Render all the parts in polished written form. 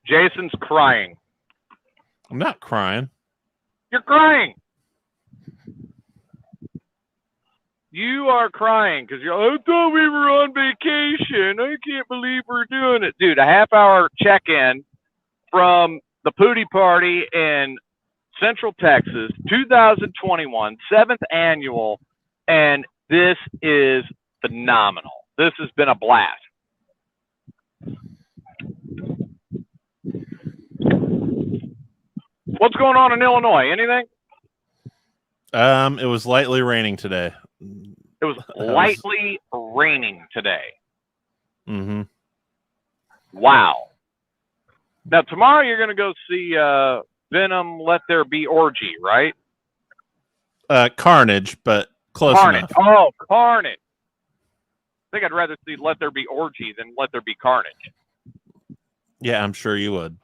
Jason's crying. I'm not crying. You're crying. You are crying because I thought we were on vacation. I can't believe we're doing it. Dude, a half-hour check-in from the Poodie Party in Central Texas, 2021, 7th annual, and this is phenomenal. This has been a blast. What's going on in Illinois? Anything? It was lightly raining today. It was lightly raining today. Mm-hmm. Wow. Now, tomorrow you're going to go see Venom Let There Be Orgy, right? Carnage, but close Carnage. enough. Oh, Carnage. I think I'd rather see Let There Be Orgy than Let There Be Carnage. Yeah, I'm sure you would.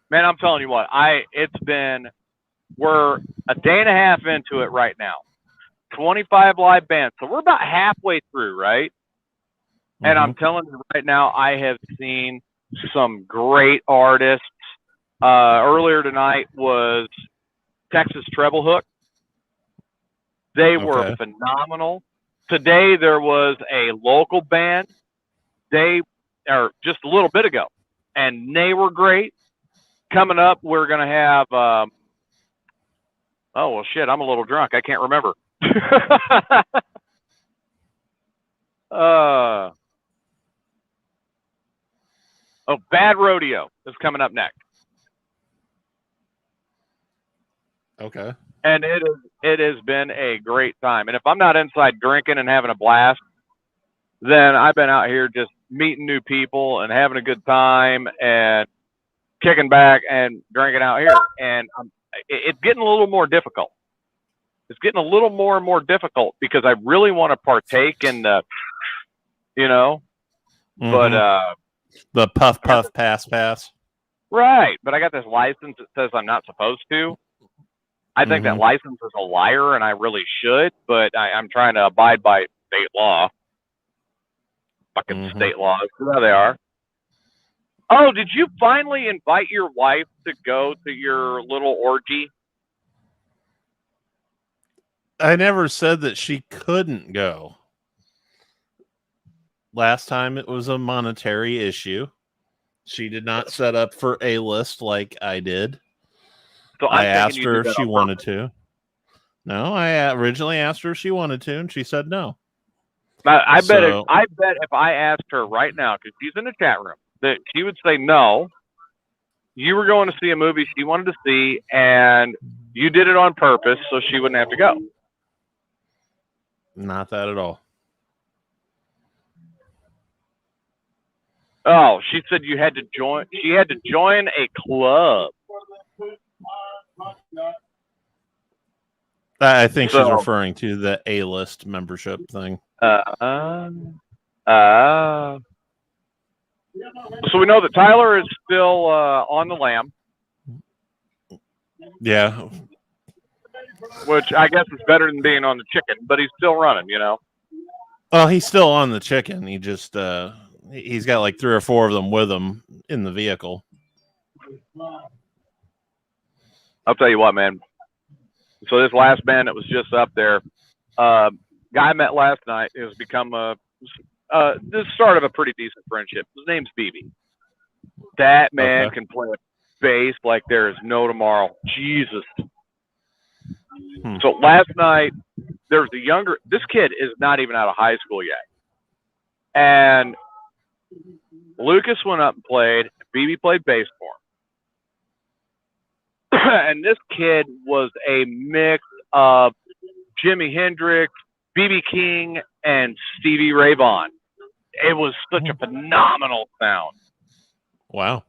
Man, I'm telling you what, we're a day and a half into it right now. 25 live bands. So we're about halfway through, right? Mm-hmm. And I'm telling you right now, I have seen some great artists. Earlier tonight was Texas Treble Hook. They were phenomenal. Today there was a local band. Or just a little bit ago, and they were great. Coming up, we're going to have, oh, well, shit, I'm a little drunk. I can't remember. Bad Rodeo is coming up next. Okay. And it has been a great time. And if I'm not inside drinking and having a blast, then I've been out here just meeting new people and having a good time and kicking back and drinking out here. And it's getting a little more difficult. It's getting a little more and more difficult because I really want to partake in the, but the puff, pass. Right. But I got this license that says I'm not supposed to. I think that license is a liar and I really should, but I'm trying to abide by state law. Fucking state laws. There they are. Oh, did you finally invite your wife to go to your little orgy? I never said that she couldn't go. Last time it was a monetary issue. She did not set up for A-list like I did. So I asked her if she wanted to. No, I originally asked her if she wanted to, and she said no. I bet if I asked her right now, because she's in the chat room, that she would say no. You were going to see a movie she wanted to see, and you did it on purpose so she wouldn't have to go. Not that at all. Oh, she said you had to join. She had to join a club. I think she's referring to the A-list membership thing. So we know that Tyler is still on the lam. Yeah. Which I guess is better than being on the chicken, but he's still running, Well, he's still on the chicken. He just he's got like 3 or 4 of them with him in the vehicle. I'll tell you what, man. So this last band that was just up there, guy I met last night has become the start of a pretty decent friendship. His name's BB. That man can play a bass like there is no tomorrow. Jesus. So last night, there's this kid is not even out of high school yet. And Lucas went up and played. BB played bass for him. And this kid was a mix of Jimi Hendrix, B.B. King, and Stevie Ray Vaughan. It was such a phenomenal sound. Wow.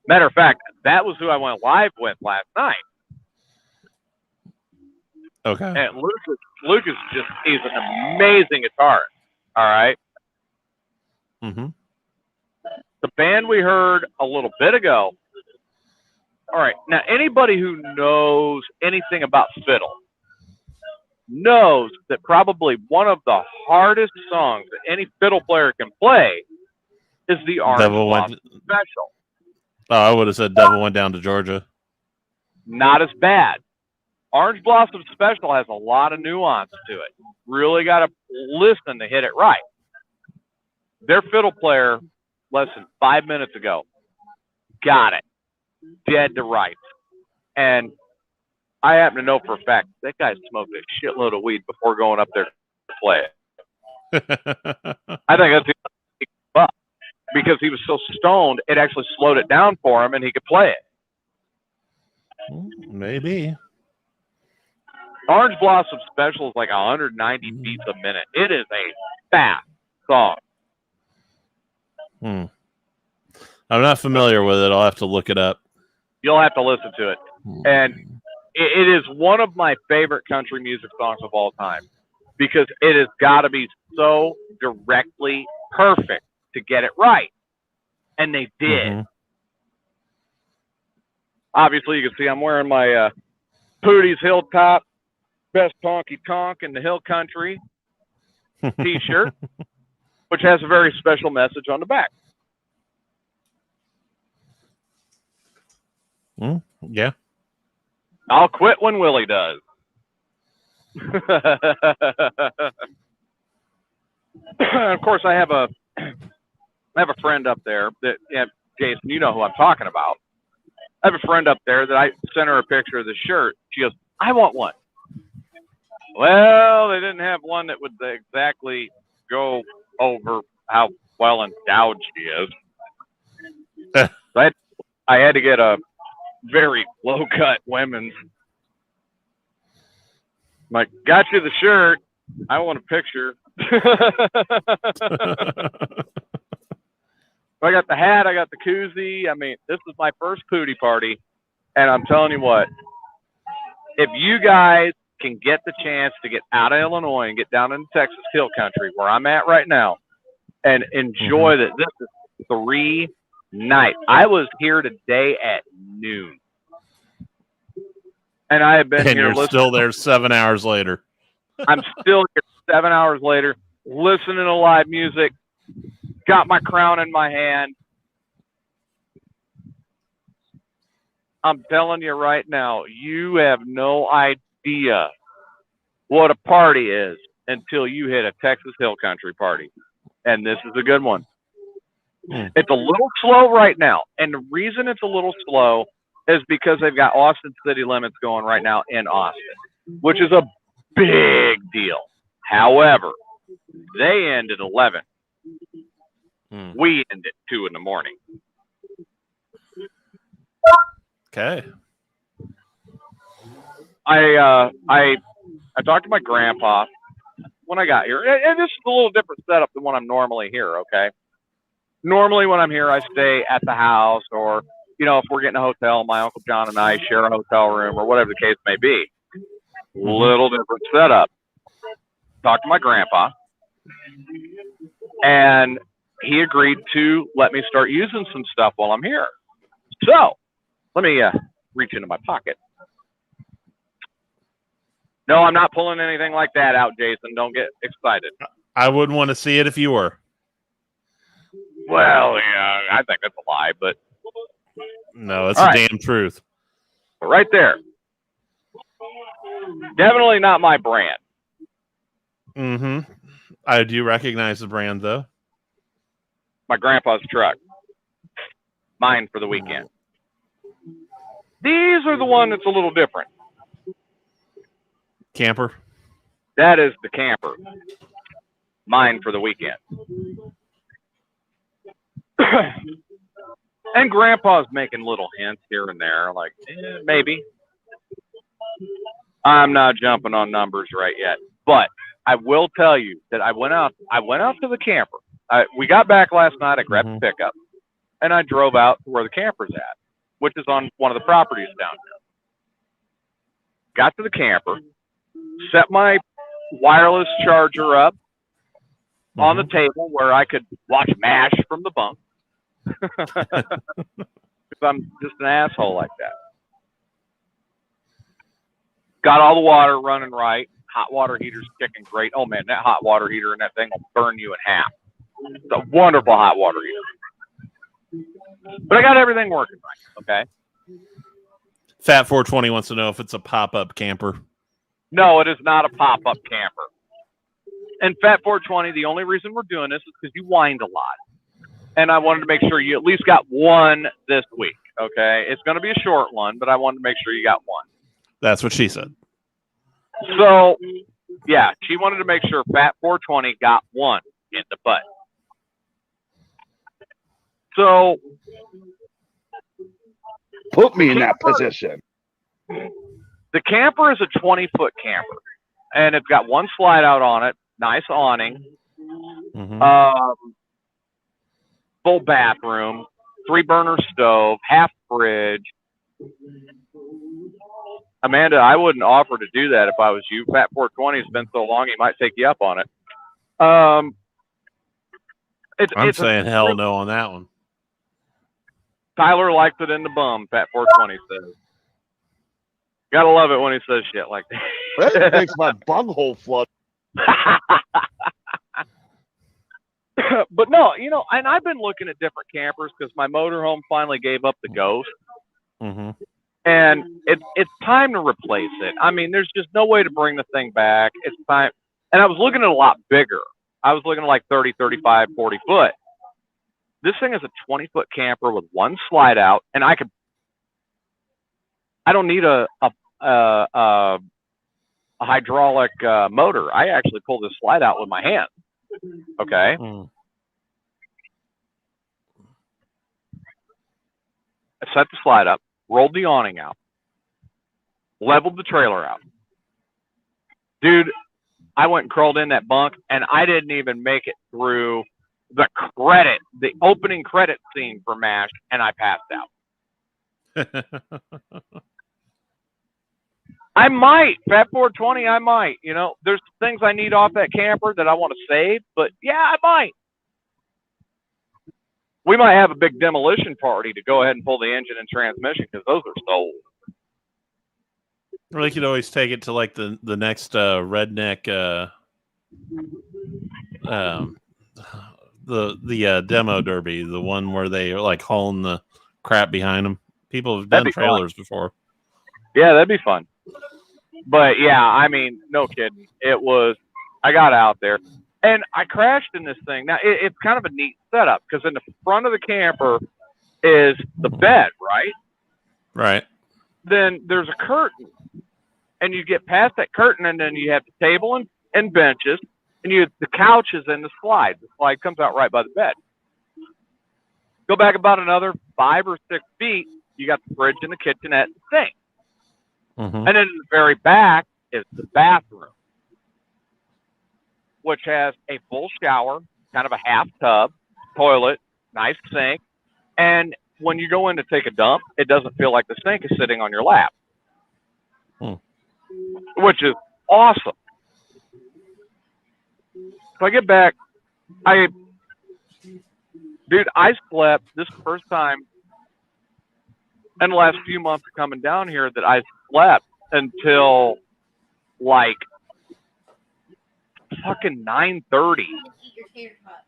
Matter of fact, that was who I went live with last night. Okay. And Lucas he's an amazing guitarist. All right. Mm-hmm. The band we heard a little bit ago. All right. Now, anybody who knows anything about fiddle knows that probably one of the hardest songs that any fiddle player can play is the Orange Devil Blossom went. Special. Oh, I would have said Devil went down to Georgia. Not as bad. Orange Blossom Special has a lot of nuance to it. Really got to listen to hit it right. Their fiddle player, less than 5 minutes ago, got it dead to rights. And I happen to know for a fact that guy smoked a shitload of weed before going up there to play it. I think that's because he was so stoned, it actually slowed it down for him, and he could play it. Maybe. Orange Blossom Special is like 190 beats a minute. It is a fast song. I'm not familiar with it. I'll have to look it up. You'll have to listen to it. And it is one of my favorite country music songs of all time because it has got to be so directly perfect to get it right. And they did. Obviously, you can see I'm wearing my Poodies Hilltop Best Honky Tonk in the Hill Country t-shirt, which has a very special message on the back. Yeah. I'll quit when Willie does. Of course, I have a friend up there that, Jason, you know who I'm talking about. I have a friend up there that I sent her a picture of the shirt. She goes, I want one. Well, they didn't have one that would exactly go over how well endowed she is. So I had to get a very low-cut women's. I'm like, got you the shirt. I want a picture. I got the hat. I got the koozie. I mean, this is my first Poodie party. And I'm telling you what, if you guys can get the chance to get out of Illinois and get down into Texas Hill Country, where I'm at right now, and enjoy that. This is 3 nights. I was here today at noon. And I have been here. You're still there 7 hours later. I'm still here 7 hours later, listening to live music, got my crown in my hand. I'm telling you right now, you have no idea what a party is until you hit a Texas Hill Country party. And this is a good one. It's a little slow right now. And the reason it's a little slow is because they've got Austin City Limits going right now in Austin, which is a big deal. However, they end at 11. We end at 2 in the morning. Okay. I talked to my grandpa when I got here, and this is a little different setup than when I'm normally here. Okay. Normally, when I'm here, I stay at the house, or if we're getting a hotel, my Uncle John and I share a hotel room, or whatever the case may be. Little different setup. Talked to my grandpa, and he agreed to let me start using some stuff while I'm here. So let me reach into my pocket. No, I'm not pulling anything like that out, Jason. Don't get excited. I wouldn't want to see it if you were. Well, yeah, I think that's a lie, but no, it's the damn truth. Right there. Definitely not my brand. I do recognize the brand, though. My grandpa's truck. Mine for the weekend. These are the one that's a little different. Camper? That is the camper. Mine for the weekend. And Grandpa's making little hints here and there, like, maybe. I'm not jumping on numbers right yet, but I will tell you that I went out to the camper. We got back last night. I grabbed the pickup, and I drove out to where the camper's at, which is on one of the properties down there. Got to the camper, set my wireless charger up on the table where I could watch MASH from the bunk. Because I'm just an asshole like that. Got all the water running right. Hot water heater's kicking great. Oh, man, that hot water heater and that thing will burn you in half. It's a wonderful hot water heater. But I got everything working right. Okay. Fat 420 wants to know if it's a pop-up camper. No, it is not a pop-up camper. And Fat 420, the only reason we're doing this is because you whined a lot. And I wanted to make sure you at least got one this week, okay? It's going to be a short one, but I wanted to make sure you got one. That's what she said. So, yeah, she wanted to make sure Fat 420 got one in the butt. So, put me in that position. The camper is a 20-foot camper, and it's got one slide out on it, nice awning, full bathroom, 3-burner stove, half fridge. Amanda, I wouldn't offer to do that if I was you. Fat 420 has been so long, he might take you up on it. I'm saying hell no on that one. Tyler likes it in the bum, Fat 420 says. Gotta love it when he says shit like that. That makes my bunghole flood. But no, you know, and I've been looking at different campers because my motorhome finally gave up the ghost. And it's time to replace it. I mean, there's just no way to bring the thing back. It's time. And I was looking at a lot bigger. I was looking at like 30, 35, 40 foot. This thing is a 20-foot camper with one slide out, and I don't need a hydraulic motor. I actually pull this slide out with my hand. Okay. I set the slide up, rolled the awning out, leveled the trailer out. Dude, I went and crawled in that bunk, and I didn't even make it through the opening credit scene for MASH, and I passed out. I might, Fat 420, I might. You know, there's things I need off that camper that I want to save, but yeah, I might. We might have a big demolition party to go ahead and pull the engine and transmission because those are sold. Or they could always take it to like the next redneck the demo derby, the one where they are like hauling the crap behind them. People have done trailers before. Yeah, that'd be fun. But yeah, I mean, no kidding. I got out there and I crashed in this thing. Now it's kind of a neat setup because in the front of the camper is the bed, right? Right. Then there's a curtain, and you get past that curtain, and then you have the table and benches, and the couches and the slide. The slide comes out right by the bed. Go back about another 5 or 6 feet, you got the fridge and the kitchenette and the sink. And then in the very back is the bathroom, which has a full shower, kind of a half tub, toilet, nice sink, and when you go in to take a dump, it doesn't feel like the sink is sitting on your lap, which is awesome. So I get back, I slept this first time in the last few months of coming down here that I slept until like fucking 9:30.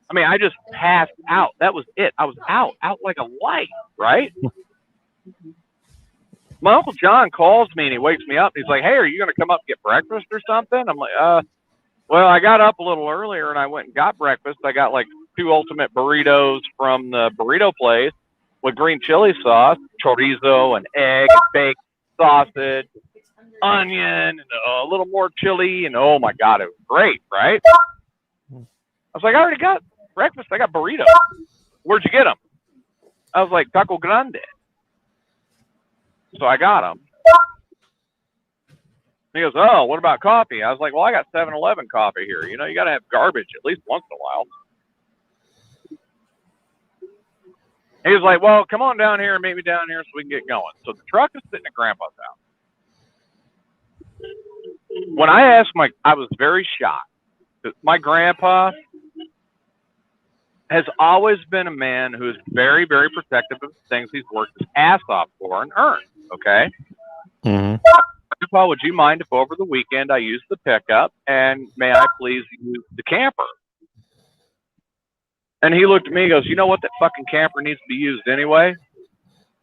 I mean, I just passed out. That was it. I was out like a light, right? My Uncle John calls me and he wakes me up. He's like, "Hey, are you going to come up and get breakfast or something?" I'm like, well, I got up a little earlier and I went and got breakfast. I got like 2 ultimate burritos from the burrito place with green chili sauce, chorizo, and egg, and baked sausage, onion, and a little more chili. And oh my God, it was great, right? I was like, I already got breakfast. I got burritos. Where'd you get them? I was like, Taco Grande. So I got them. He goes, oh, what about coffee? I was like, well, I got 7-Eleven coffee here. You know, you got to have garbage at least once in a while. He was like, well, come on down here and meet me down here so we can get going. So the truck is sitting at Grandpa's house. When I asked I was very shocked. My grandpa has always been a man who is very, very protective of the things he's worked his ass off for and earned, okay? Grandpa, would you mind if over the weekend I use the pickup, and may I please use the camper? And he looked at me and goes, you know what? That fucking camper needs to be used anyway.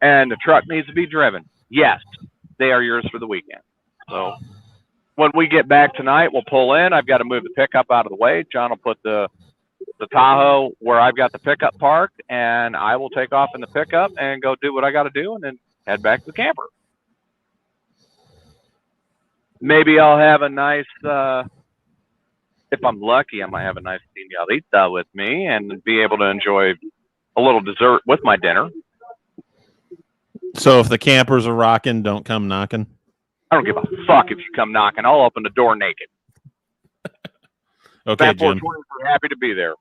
And the truck needs to be driven. Yes, they are yours for the weekend. So when we get back tonight, we'll pull in. I've got to move the pickup out of the way. John will put the Tahoe where I've got the pickup parked, and I will take off in the pickup and go do what I got to do and then head back to the camper. Maybe I'll have a nice, if I'm lucky, I might have a nice señorita with me and be able to enjoy a little dessert with my dinner. So if the campers are rocking, don't come knocking. I don't give a fuck if you come knocking. I'll open the door naked. Okay, Fat Jim. 420, we're happy to be there.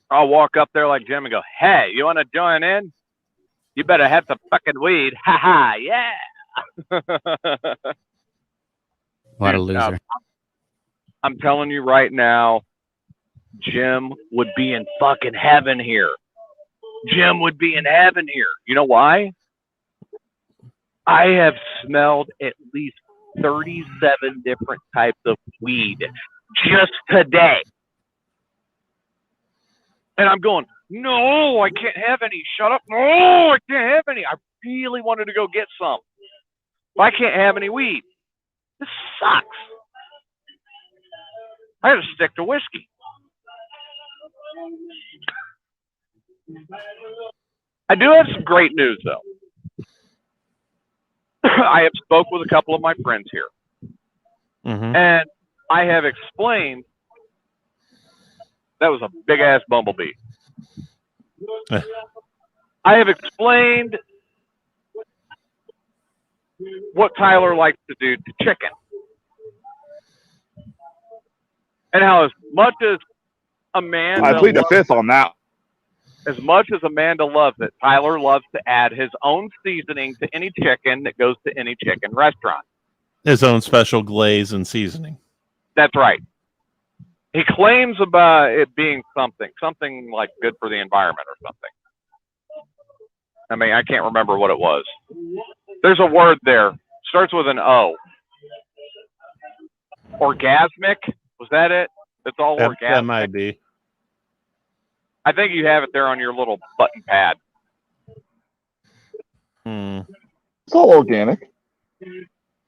I'll walk up there like Jim and go, hey, you want to join in? You better have some fucking weed. Ha ha, yeah. What a loser. I'm telling you right now, Jim would be in fucking heaven here. Jim would be in heaven here. You know why? I have smelled at least 37 different types of weed just today. And I'm going, no, I can't have any. Shut up. No, I can't have any. I really wanted to go get some. But I can't have any weed. This sucks. I got to stick to whiskey. I do have some great news, though. I have spoke with a couple of my friends here. Mm-hmm. And I have explained that was a big-ass bumblebee. I have explained what Tyler likes to do to chicken. And how as much as Amanda I plead the fifth on that. As much as Amanda loves it, Tyler loves to add his own seasoning to any chicken that goes to any chicken restaurant. His own special glaze and seasoning. That's right. He claims about it being something like good for the environment or something. I mean, I can't remember what it was. There's a word there. Starts with an O. Orgasmic? Was that it? It's all organic. That might be. I think you have it there on your little button pad. It's all organic.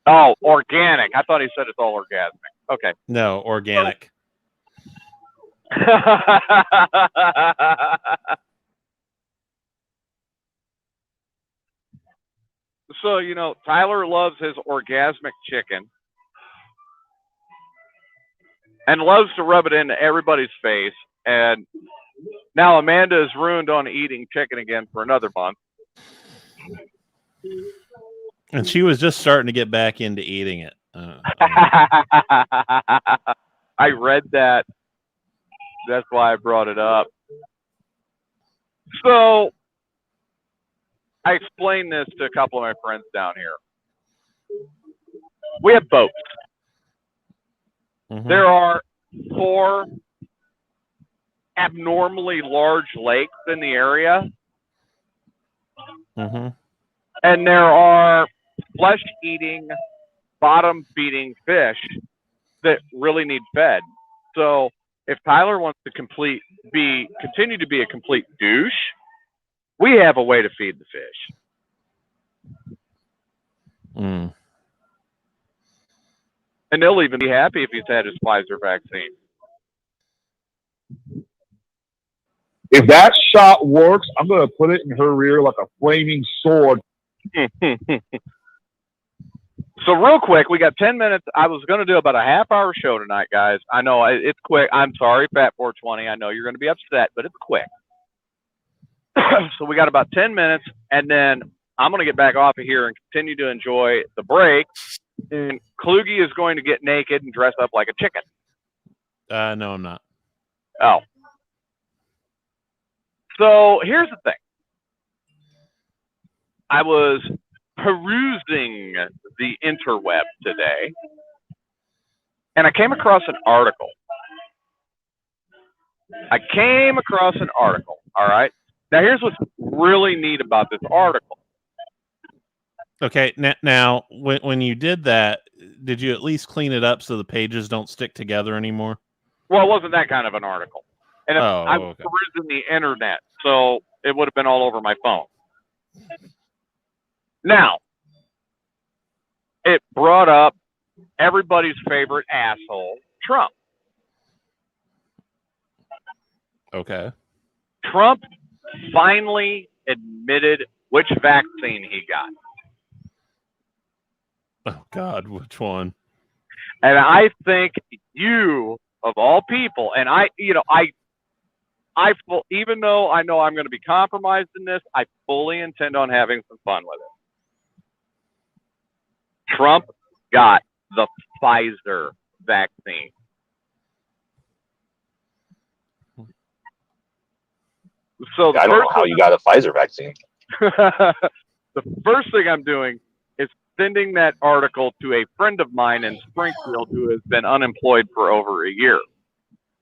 Oh, organic. I thought he said it's all orgasmic. Okay. No, organic. So, you know, Tyler loves his orgasmic chicken and loves to rub it into everybody's face. And now Amanda is ruined on eating chicken again for another month. And she was just starting to get back into eating it. I read that. That's why I brought it up. So I explained this to a couple of my friends down here. We have boats. Mm-hmm. There are 4 abnormally large lakes in the area. Mm-hmm. And there are flesh-eating, bottom-feeding fish that really need fed. So if Tyler wants to continue to be a complete douche, we have a way to feed the fish. Mm. And they'll even be happy if he's had his Pfizer vaccine. If that shot works, I'm going to put it in her rear like a flaming sword. So real quick, we got 10 minutes. I was going to do about a half-hour show tonight, guys. I know it's quick. I'm sorry, Fat 420. I know you're going to be upset, but it's quick. So we got about 10 minutes, and then I'm going to get back off of here and continue to enjoy the break. And Kluge is going to get naked and dress up like a chicken. No, I'm not. Oh. So here's the thing. I was perusing the interweb today, and I came across an article. All right. Now, here's what's really neat about this article. Okay, now when you did that, did you at least clean it up so the pages don't stick together anymore? Well, it wasn't that kind of an article. And if I was okay. perusing the internet, so it would have been all over my phone. Now, it brought up everybody's favorite asshole, Trump. Okay. Trump finally admitted which vaccine he got. Oh God, which one? And I think you, of all people, and even though I know I'm going to be compromised in this, I fully intend on having some fun with it. Trump got the Pfizer vaccine. So I don't know how you got a Pfizer vaccine. The first thing I'm doing is sending that article to a friend of mine in Springfield who has been unemployed for over a year.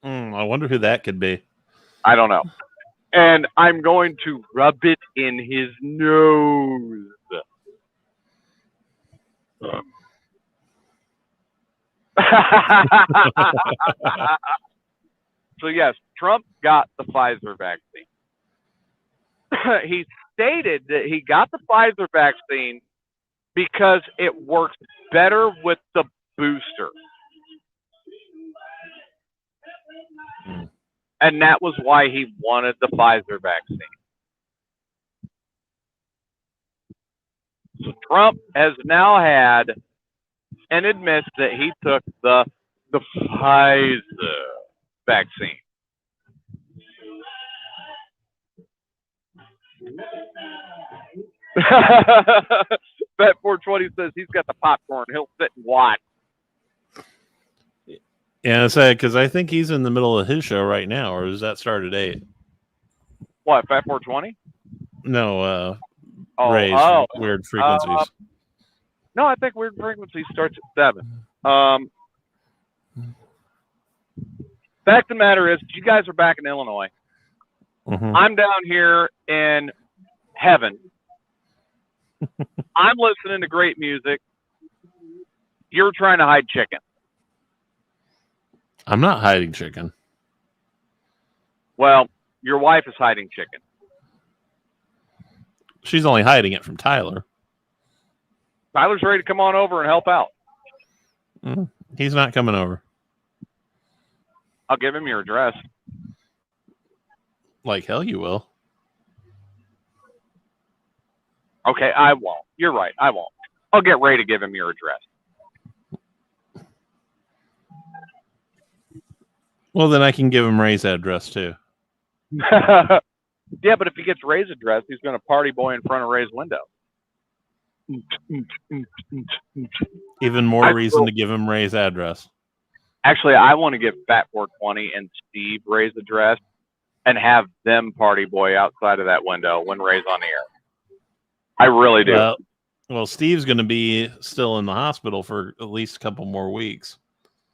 I wonder who that could be. I don't know. And I'm going to rub it in his nose. So, yes, Trump got the Pfizer vaccine. He stated that he got the Pfizer vaccine because it works better with the booster. And that was why he wanted the Pfizer vaccine. So Trump has now had and admits that he took the Pfizer vaccine. Bet 420 says he's got the popcorn. He'll sit and watch. Yeah, I said because I think he's in the middle of his show right now, or does that start at 8? What, Fat 420? No, Ray's Weird Frequencies. No, I think Weird Frequencies starts at 7. Fact of the matter is, you guys are back in Illinois. Mm-hmm. I'm down here in heaven. I'm listening to great music. You're trying to hide chicken. I'm not hiding chicken. Well, your wife is hiding chicken. She's only hiding it from Tyler. Tyler's ready to come on over and help out. He's not coming over. I'll give him your address. Like hell you will. Okay, I won't. You're right. I won't. I'll get Ray to give him your address. Well, then I can give him Ray's address too. Yeah, but if he gets Ray's address, he's going to party boy in front of Ray's window. Even more reason to give him Ray's address. Actually, I want to give Fat 420 and Steve Ray's address and have them party boy outside of that window when Ray's on the air. I really do. Well, Steve's going to be still in the hospital for at least a couple more weeks.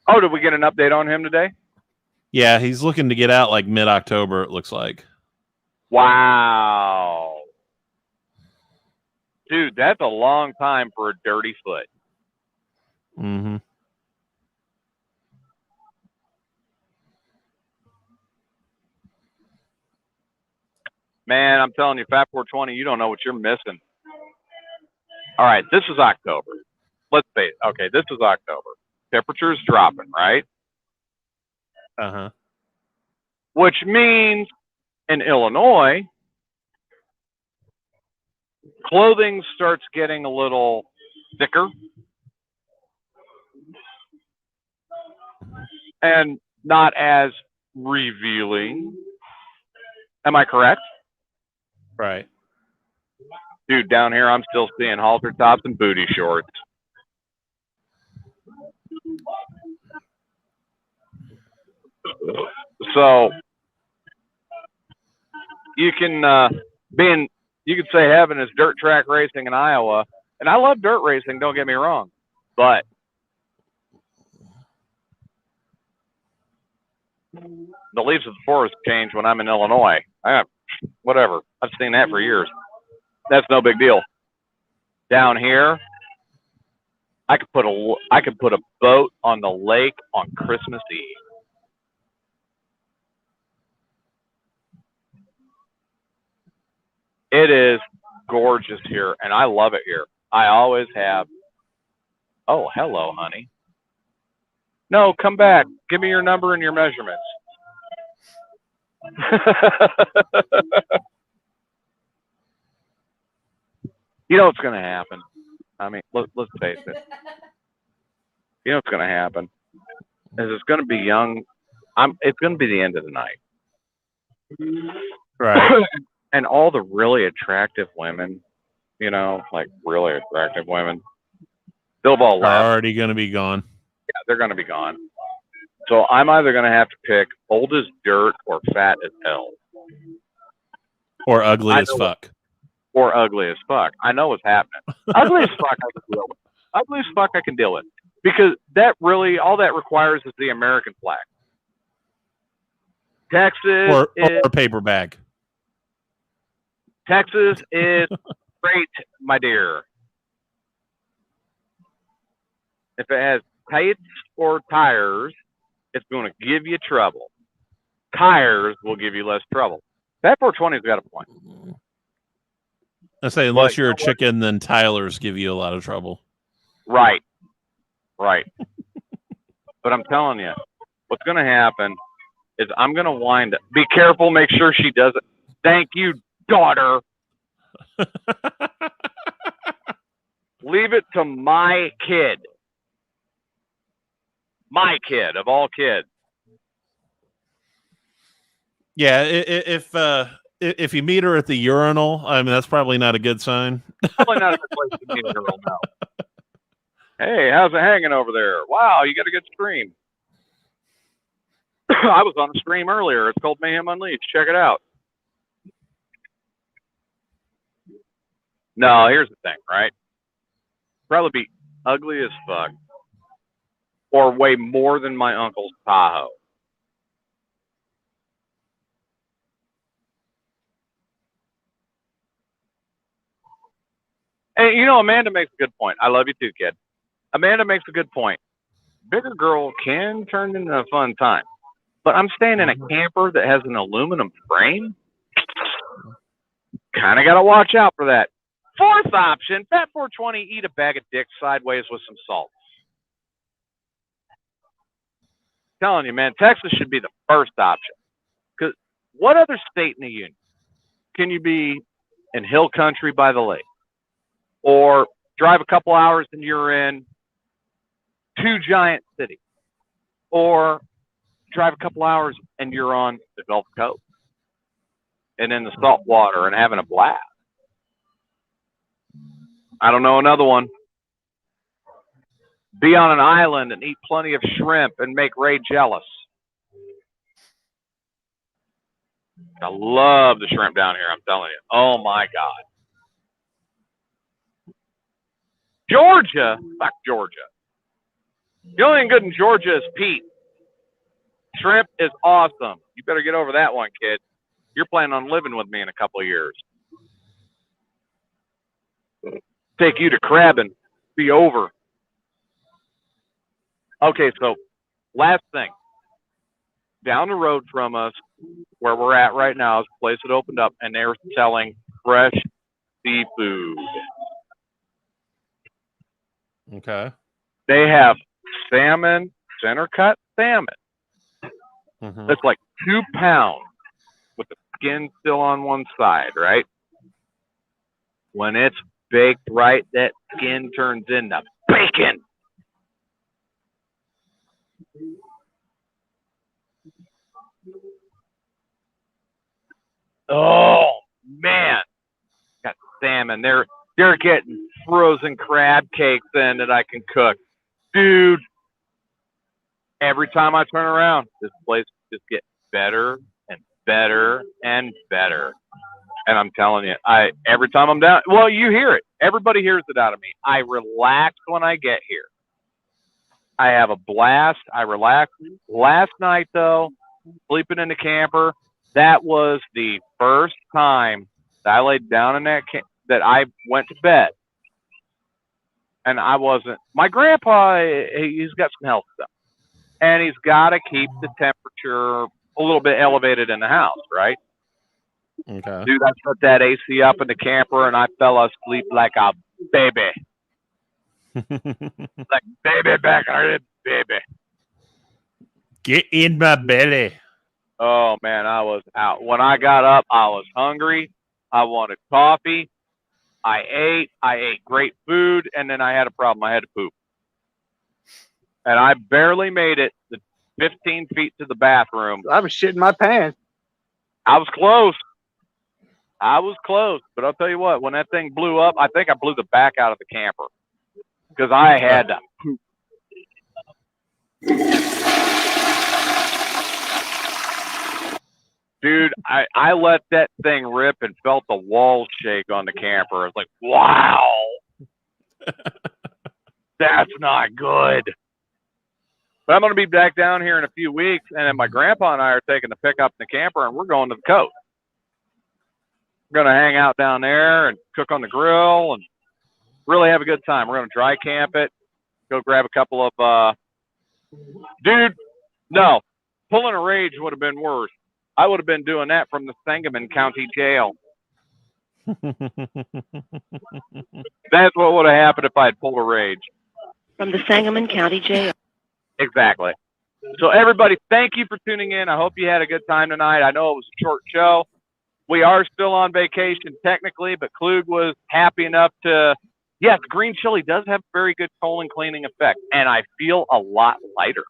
Oh, did we get an update on him today? Yeah, he's looking to get out like mid-October, it looks like. Wow. Dude, that's a long time for a dirty foot. Mm-hmm. Man, I'm telling you, Fat 420, you don't know what you're missing. All right, this is October. Let's face it. Okay, this is October. Temperature's dropping, right? Uh-huh. Which means in Illinois, clothing starts getting a little thicker and not as revealing. Am I correct? Right. Dude, down here, I'm still seeing halter tops and booty shorts. So you can you could say heaven is dirt track racing in Iowa, and I love dirt racing. Don't get me wrong, but the leaves of the forest change when I'm in Illinois. Whatever. I've seen that for years. That's no big deal. Down here, I could put a boat on the lake on Christmas Eve. It is gorgeous here, and I love it here. I always have. Oh, hello, honey. No, come back. Give me your number and your measurements. You know what's going to happen? I mean, let's face it. You know what's going to happen? Is it's going to be young. It's going to be the end of the night. Right. And all the really attractive women, you know, like really attractive women, they'll have all Are left. already going to be gone. Yeah, they're going to be gone. So I'm either going to have to pick old as dirt or fat as hell. Or ugly as fuck. Or ugly as fuck. I know what's happening. Ugly as fuck I can deal with. Ugly as fuck I can deal with. Because that really, all that requires is the American flag. Texas Or a paper bag. Texas is great, my dear. If it has tights or tires, it's going to give you trouble. Tires will give you less trouble. That 420's got a point. I say, unless you're a chicken, then Tyler's give you a lot of trouble. Right. But I'm telling you, what's going to happen is I'm going to wind up. Be careful. Make sure she doesn't. Thank you, daughter. Leave it to my kid. My kid of all kids. Yeah, if you meet her at the urinal, I mean, that's probably not a good sign. Probably not a good place to meet a girl now. Hey, how's it hanging over there? Wow, you got a good stream. I was on a stream earlier. It's called Mayhem Unleashed. Check it out. No, here's the thing, right? Probably be ugly as fuck. Or weigh more than my uncle's Tahoe. And, you know, Amanda makes a good point. I love you too, kid. Amanda makes a good point. Bigger girl can turn into a fun time. But I'm staying in a camper that has an aluminum frame. Kind of got to watch out for that. Fourth option, Fat 420, eat a bag of dicks sideways with some salt. I'm telling you, man, Texas should be the first option. Because what other state in the union can you be in hill country by the lake? Or drive a couple hours and you're in two giant cities? Or drive a couple hours and you're on the Gulf Coast and in the salt water and having a blast? I don't know another one. Be on an island and eat plenty of shrimp and make Ray jealous. I love the shrimp down here, I'm telling you. Oh, my God. Georgia? Fuck Georgia. The only thing good in Georgia is Pete. Shrimp is awesome. You better get over that one, kid. You're planning on living with me in a couple of years. Take you to crabbing. Be over. Okay, so last thing. Down the road from us, where we're at right now, is a place that opened up, and they're selling fresh seafood. Okay. They have salmon, center cut salmon. Mm-hmm. That's like 2 pounds with the skin still on one side, right? When it's baked right, that skin turns into bacon. Oh, man. Got salmon. They're getting frozen crab cakes in that I can cook. Dude, every time I turn around, this place just gets better and better and better. And I'm telling you, every time I'm down, well, you hear it. Everybody hears it out of me. I relax when I get here. I have a blast. I relax. Last night, though, sleeping in the camper, that was the first time that I laid down in that I went to bed. And I wasn't. My grandpa, he's got some health stuff. And he's got to keep the temperature a little bit elevated in the house, right? Okay. Dude, I put that AC up in the camper, and I fell asleep like a baby. Like, baby, back there, baby. Get in my belly. Oh, man, I was out. When I got up, I was hungry. I wanted coffee. I ate great food, and then I had a problem. I had to poop. And I barely made it the 15 feet to the bathroom. I was shitting my pants. I was close. But I'll tell you what, when that thing blew up, I think I blew the back out of the camper because I had to poop. Dude, I let that thing rip and felt the walls shake on the camper. I was like, wow, that's not good. But I'm going to be back down here in a few weeks, and then my grandpa and I are taking the pickup in the camper, and we're going to the coast. We're going to hang out down there and cook on the grill and really have a good time. We're going to dry camp it, go grab a couple of dude, no, pulling a rage would have been worse. I would have been doing that from the Sangamon County Jail. That's what would have happened if I had pulled a rage. From the Sangamon County Jail. Exactly. So everybody, thank you for tuning in. I hope you had a good time tonight. I know it was a short show. We are still on vacation technically, but Klug was happy enough to, yes, green chili does have very good colon cleaning effect, and I feel a lot lighter.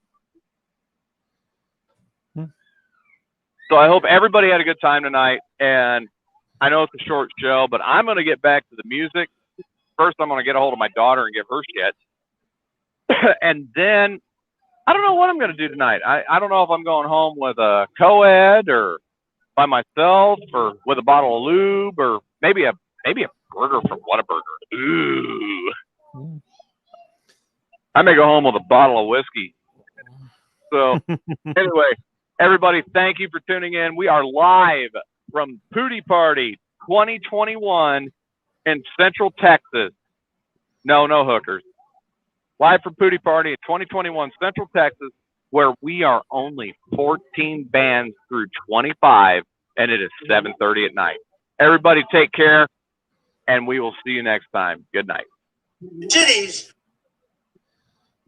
So I hope everybody had a good time tonight, and I know it's a short show, but I'm going to get back to the music. First, I'm going to get a hold of my daughter and give her shit. And then I don't know what I'm going to do tonight. I don't know if I'm going home with a co-ed or by myself or with a bottle of lube or maybe a burger from Whataburger. Ooh. I may go home with a bottle of whiskey. So anyway, everybody, thank you for tuning in. We are live from Poodie Party 2021 in Central Texas. No hookers. Live from Poodie Party in 2021 Central Texas, where we are only 14 bands through 25, and it is 7:30 at night. Everybody take care, and we will see you next time. Good night. Titties.